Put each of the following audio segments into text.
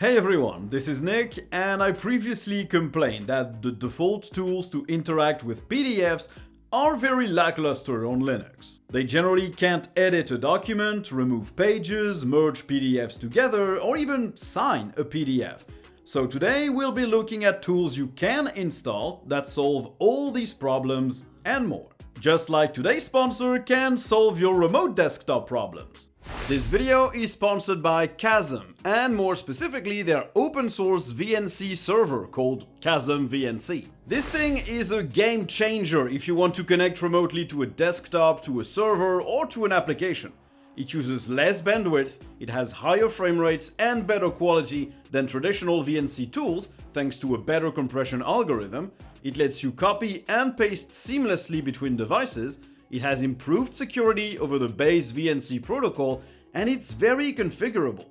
Hey everyone, this is Nick, and I previously complained that the default tools to interact with PDFs are very lackluster on Linux. They generally can't edit a document, remove pages, merge PDFs together, or even sign a PDF. So today we'll be looking at tools you can install that solve all these problems and more. Just like today's sponsor can solve your remote desktop problems. This video is sponsored by Kasm, and more specifically their open source VNC server called KasmVNC. This thing is a game changer if you want to connect remotely to a desktop, to a server, or to an application. It uses less bandwidth, it has higher frame rates and better quality than traditional VNC tools thanks to a better compression algorithm. It lets you copy and paste seamlessly between devices. It has improved security over the base VNC protocol, and it's very configurable.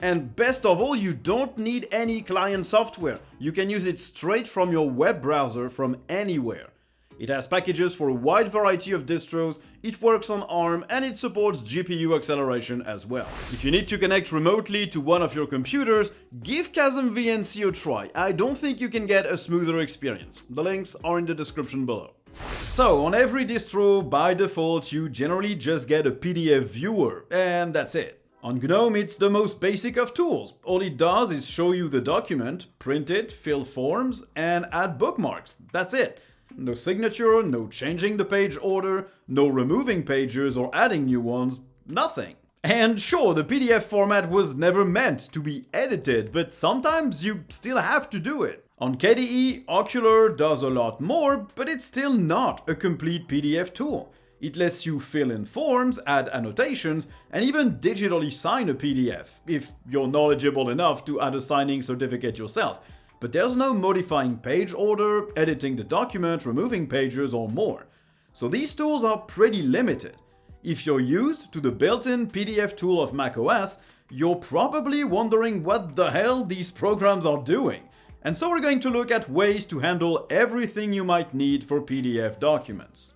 And best of all, you don't need any client software. You can use it straight from your web browser from anywhere. It has packages for a wide variety of distros, it works on ARM, and it supports GPU acceleration as well. If you need to connect remotely to one of your computers, give KasmVNC a try. I don't think you can get a smoother experience. The links are in the description below. So, on every distro, by default, you generally just get a PDF viewer, and that's it. On GNOME, it's the most basic of tools. All it does is show you the document, print it, fill forms, and add bookmarks. That's it. No signature, no changing the page order, no removing pages or adding new ones, nothing. And sure, the PDF format was never meant to be edited, but sometimes you still have to do it. On KDE, Ocular does a lot more, but it's still not a complete PDF tool. It lets you fill in forms, add annotations, and even digitally sign a PDF, if you're knowledgeable enough to add a signing certificate yourself. But there's no modifying page order, editing the document, removing pages, or more. So these tools are pretty limited. If you're used to the built-in PDF tool of macOS, you're probably wondering what the hell these programs are doing. And so we're going to look at ways to handle everything you might need for PDF documents.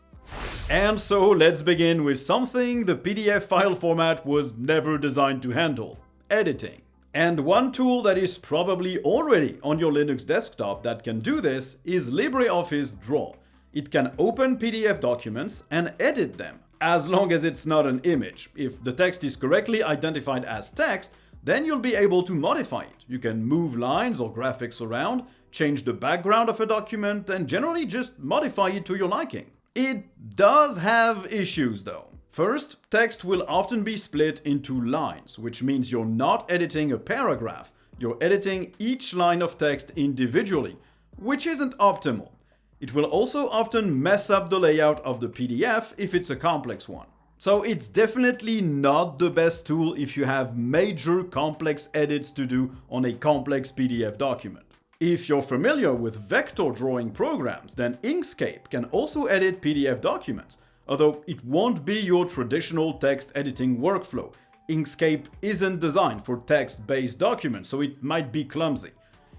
And so let's begin with something the PDF file format was never designed to handle: editing. And one tool that is probably already on your Linux desktop that can do this is LibreOffice Draw. It can open PDF documents and edit them, as long as it's not an image. If the text is correctly identified as text, then you'll be able to modify it. You can move lines or graphics around, change the background of a document, and generally just modify it to your liking. It does have issues though. First, text will often be split into lines, which means you're not editing a paragraph, you're editing each line of text individually, which isn't optimal. It will also often mess up the layout of the PDF if it's a complex one. So it's definitely not the best tool if you have major complex edits to do on a complex PDF document. If you're familiar with vector drawing programs, then Inkscape can also edit PDF documents. Although it won't be your traditional text editing workflow. Inkscape isn't designed for text-based documents, so it might be clumsy.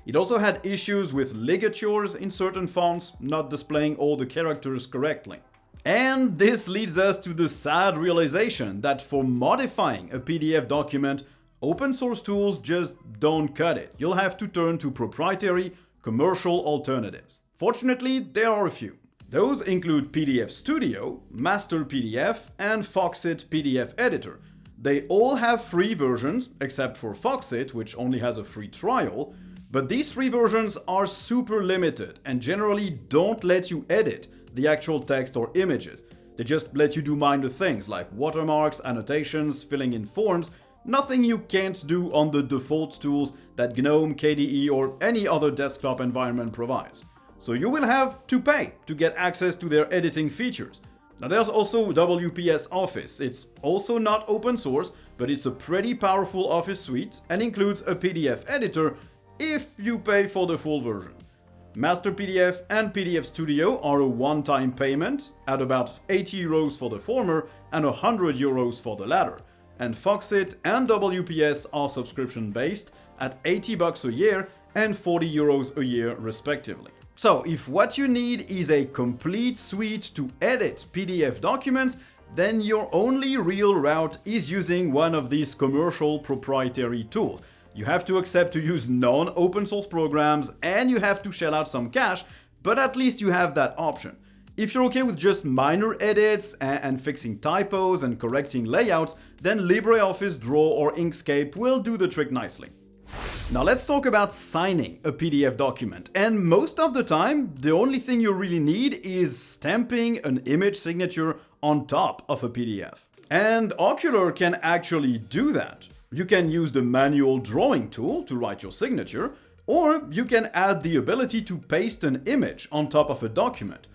It also had issues with ligatures in certain fonts, not displaying all the characters correctly. And this leads us to the sad realization that for modifying a PDF document, open source tools just don't cut it. You'll have to turn to proprietary, commercial alternatives. Fortunately, there are a few. Those include PDF Studio, Master PDF, and Foxit PDF Editor. They all have free versions, except for Foxit, which only has a free trial, but these free versions are super limited and generally don't let you edit the actual text or images. They just let you do minor things like watermarks, annotations, filling in forms, nothing you can't do on the default tools that GNOME, KDE, or any other desktop environment provides. So you will have to pay to get access to their editing features. Now there's also WPS Office. It's also not open source, but it's a pretty powerful Office suite and includes a PDF editor if you pay for the full version. Master PDF and PDF Studio are a one-time payment at about 80 euros for the former and 100 euros for the latter. And Foxit and WPS are subscription-based at 80 bucks a year and 40 euros a year respectively. So if what you need is a complete suite to edit PDF documents, then your only real route is using one of these commercial proprietary tools. You have to accept to use non-open source programs, and you have to shell out some cash, but at least you have that option. If you're okay with just minor edits and fixing typos and correcting layouts, then LibreOffice Draw or Inkscape will do the trick nicely. Now let's talk about signing a PDF document, and most of the time, the only thing you really need is stamping an image signature on top of a PDF. And Ocular can actually do that. You can use the manual drawing tool to write your signature, or you can add the ability to paste an image on top of a document.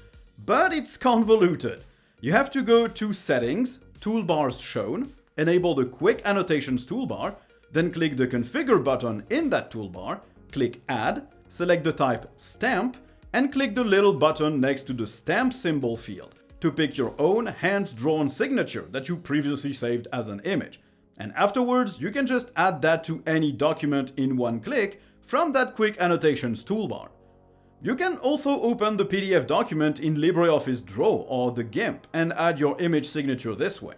But it's convoluted. You have to go to Settings, Toolbars Shown, enable the Quick Annotations toolbar, then click the Configure button in that toolbar, click Add, select the type Stamp, and click the little button next to the stamp symbol field to pick your own hand-drawn signature that you previously saved as an image. And afterwards, you can just add that to any document in one click from that Quick Annotations toolbar. You can also open the PDF document in LibreOffice Draw or the GIMP and add your image signature this way.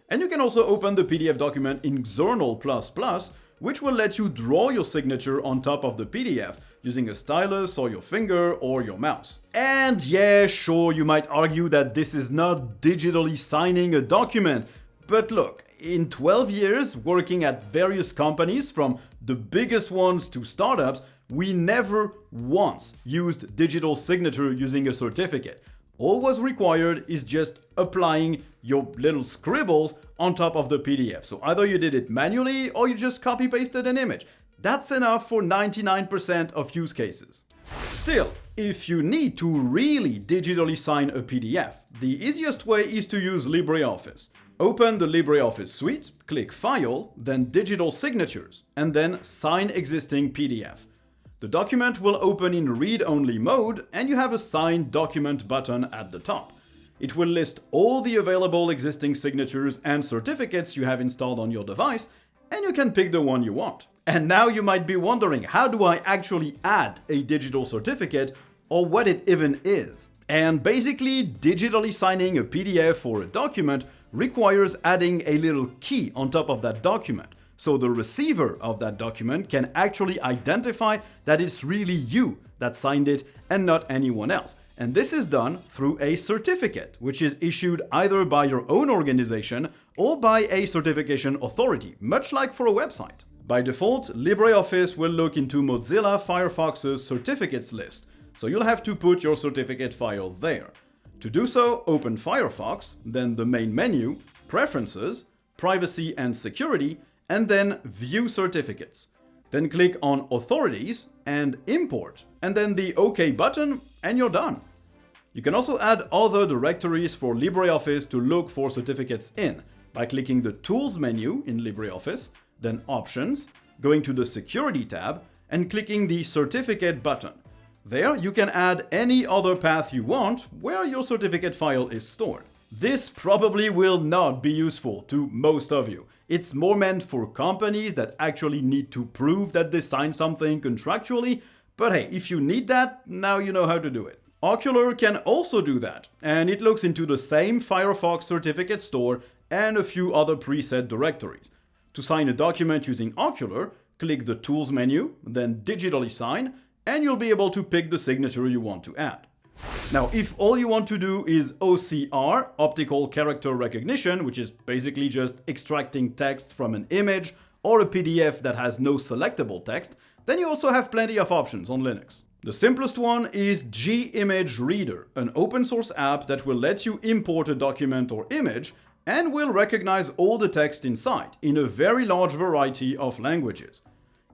And you can also open the PDF document in Xornal++, which will let you draw your signature on top of the PDF using a stylus or your finger or your mouse. And yeah, sure, you might argue that this is not digitally signing a document, but look, in 12 years working at various companies, from the biggest ones to startups, we never once used digital signature using a certificate. All was required is just applying your little scribbles on top of the PDF. So either you did it manually or you just copy-pasted an image. That's enough for 99% of use cases. Still, if you need to really digitally sign a PDF, the easiest way is to use LibreOffice. Open the LibreOffice suite, click File, then Digital Signatures, and then Sign Existing PDF. The document will open in read-only mode, and you have a Sign Document button at the top. It will list all the available existing signatures and certificates you have installed on your device, and you can pick the one you want. And now you might be wondering, how do I actually add a digital certificate, or what it even is? And basically, digitally signing a PDF or a document requires adding a little key on top of that document, so the receiver of that document can actually identify that it's really you that signed it and not anyone else. And this is done through a certificate, which is issued either by your own organization or by a certification authority, much like for a website. By default, LibreOffice will look into Mozilla Firefox's certificates list, so you'll have to put your certificate file there. To do so, open Firefox, then the main menu, Preferences, Privacy and Security, and then View Certificates. Then click on Authorities and Import, and then the OK button, and you're done. You can also add other directories for LibreOffice to look for certificates in by clicking the Tools menu in LibreOffice, then Options, going to the Security tab, and clicking the Certificate button. There, you can add any other path you want where your certificate file is stored. This probably will not be useful to most of you. It's more meant for companies that actually need to prove that they signed something contractually, but hey, if you need that, now you know how to do it. Ocular can also do that, and it looks into the same Firefox certificate store and a few other preset directories. To sign a document using Ocular, click the Tools menu, then Digitally Sign, and you'll be able to pick the signature you want to add. Now, if all you want to do is OCR, Optical Character Recognition, which is basically just extracting text from an image or a PDF that has no selectable text, then you also have plenty of options on Linux. The simplest one is G-Image Reader, an open source app that will let you import a document or image and will recognize all the text inside in a very large variety of languages.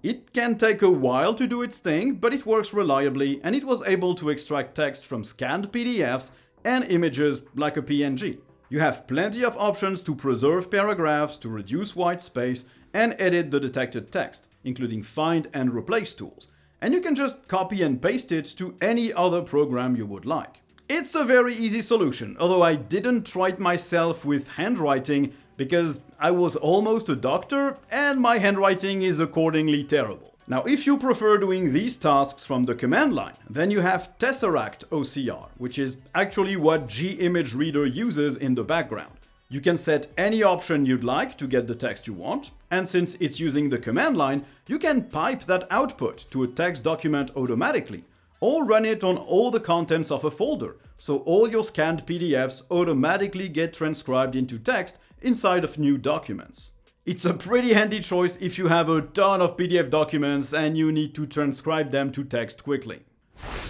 It can take a while to do its thing, but it works reliably, and it was able to extract text from scanned PDFs and images like a PNG. You have plenty of options to preserve paragraphs, to reduce white space, and edit the detected text, including find and replace tools. And you can just copy and paste it to any other program you would like. It's a very easy solution, although I didn't try it myself with handwriting because I was almost a doctor and my handwriting is accordingly terrible. Now, if you prefer doing these tasks from the command line, then you have Tesseract OCR, which is actually what G-Image Reader uses in the background. You can set any option you'd like to get the text you want, and since it's using the command line, you can pipe that output to a text document automatically, or run it on all the contents of a folder, so all your scanned PDFs automatically get transcribed into text inside of new documents. It's a pretty handy choice if you have a ton of PDF documents and you need to transcribe them to text quickly.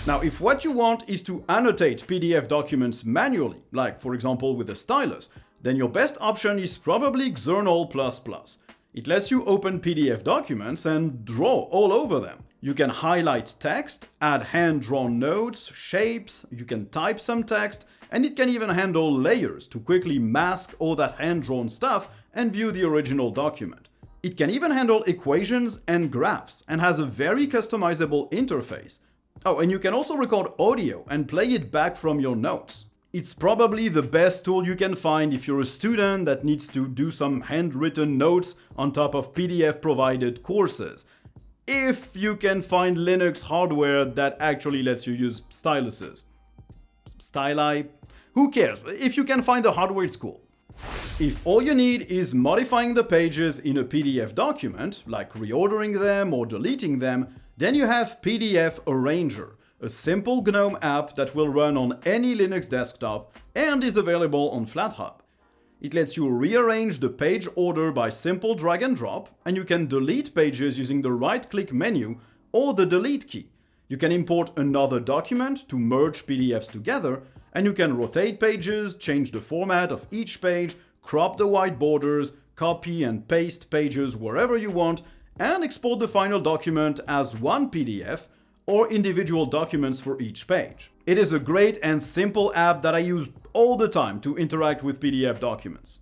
Now, if what you want is to annotate PDF documents manually, like for example with a stylus, then your best option is probably Xernal++. It lets you open PDF documents and draw all over them. You can highlight text, add hand-drawn notes, shapes, you can type some text, and it can even handle layers to quickly mask all that hand-drawn stuff and view the original document. It can even handle equations and graphs and has a very customizable interface. Oh, and you can also record audio and play it back from your notes. It's probably the best tool you can find if you're a student that needs to do some handwritten notes on top of PDF-provided courses. If you can find Linux hardware that actually lets you use styluses. Styli? Who cares? If you can find the hardware, it's cool. If all you need is modifying the pages in a PDF document, like reordering them or deleting them, then you have PDF Arranger, a simple GNOME app that will run on any Linux desktop and is available on FlatHub. It lets you rearrange the page order by simple drag and drop, and you can delete pages using the right-click menu or the delete key. You can import another document to merge PDFs together, and you can rotate pages, change the format of each page, crop the white borders, copy and paste pages wherever you want, and export the final document as one PDF or individual documents for each page. It is a great and simple app that I use all the time to interact with PDF documents.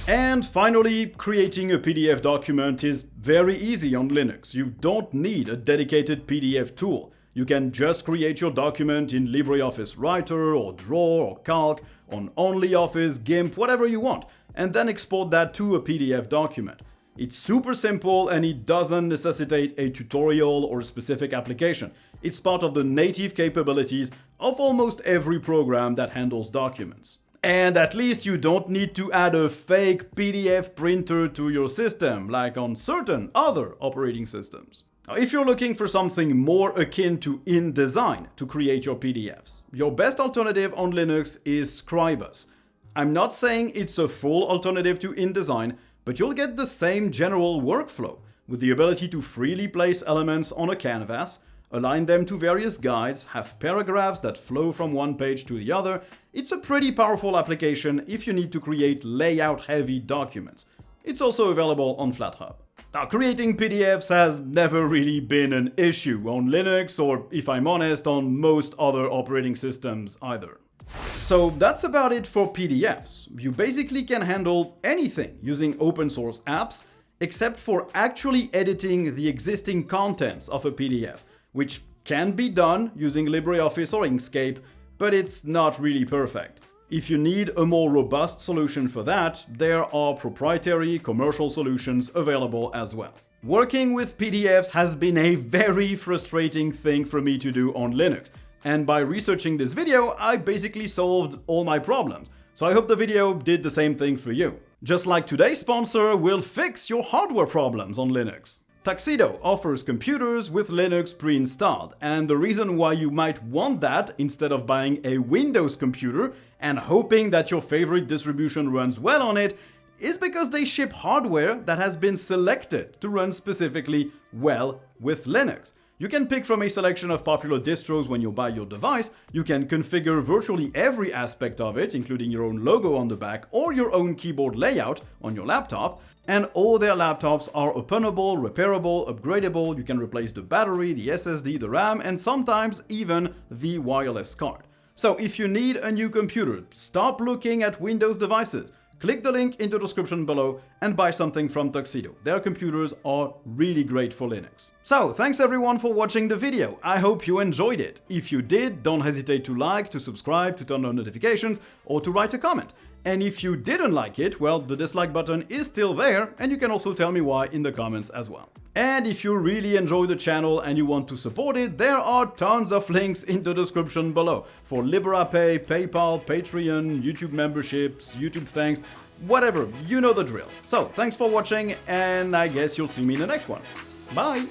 And finally, creating a PDF document is very easy on Linux. You don't need a dedicated PDF tool. You can just create your document in LibreOffice Writer or Draw or Calc, on OnlyOffice, GIMP, whatever you want, and then export that to a PDF document. It's super simple and it doesn't necessitate a tutorial or a specific application. It's part of the native capabilities of almost every program that handles documents. And at least you don't need to add a fake PDF printer to your system, like on certain other operating systems. Now, if you're looking for something more akin to InDesign to create your PDFs, your best alternative on Linux is Scribus. I'm not saying it's a full alternative to InDesign, but you'll get the same general workflow, with the ability to freely place elements on a canvas, align them to various guides, have paragraphs that flow from one page to the other. It's a pretty powerful application if you need to create layout-heavy documents. It's also available on FlatHub. Now, creating PDFs has never really been an issue on Linux, or if I'm honest, on most other operating systems either. So that's about it for PDFs. You basically can handle anything using open source apps, except for actually editing the existing contents of a PDF, which can be done using LibreOffice or Inkscape, but it's not really perfect. If you need a more robust solution for that, there are proprietary commercial solutions available as well. Working with PDFs has been a very frustrating thing for me to do on Linux. And by researching this video, I basically solved all my problems. So I hope the video did the same thing for you. Just like today's sponsor will fix your hardware problems on Linux. Tuxedo offers computers with Linux pre-installed, and the reason why you might want that instead of buying a Windows computer and hoping that your favorite distribution runs well on it is because they ship hardware that has been selected to run specifically well with Linux. You can pick from a selection of popular distros when you buy your device, you can configure virtually every aspect of it, including your own logo on the back or your own keyboard layout on your laptop, and all their laptops are openable, repairable, upgradable. You can replace the battery, the SSD, the RAM, and sometimes even the wireless card. So if you need a new computer, stop looking at Windows devices. Click the link in the description below and buy something from Tuxedo. Their computers are really great for Linux. So, thanks everyone for watching the video. I hope you enjoyed it. If you did, don't hesitate to like, to subscribe, to turn on notifications, or to write a comment. And if you didn't like it, well, the dislike button is still there, and you can also tell me why in the comments as well. And if you really enjoy the channel and you want to support it, there are tons of links in the description below for LibrePay, PayPal, Patreon, YouTube memberships, YouTube thanks. whatever, you know the drill. So, thanks for watching, and I guess you'll see me in the next one. Bye!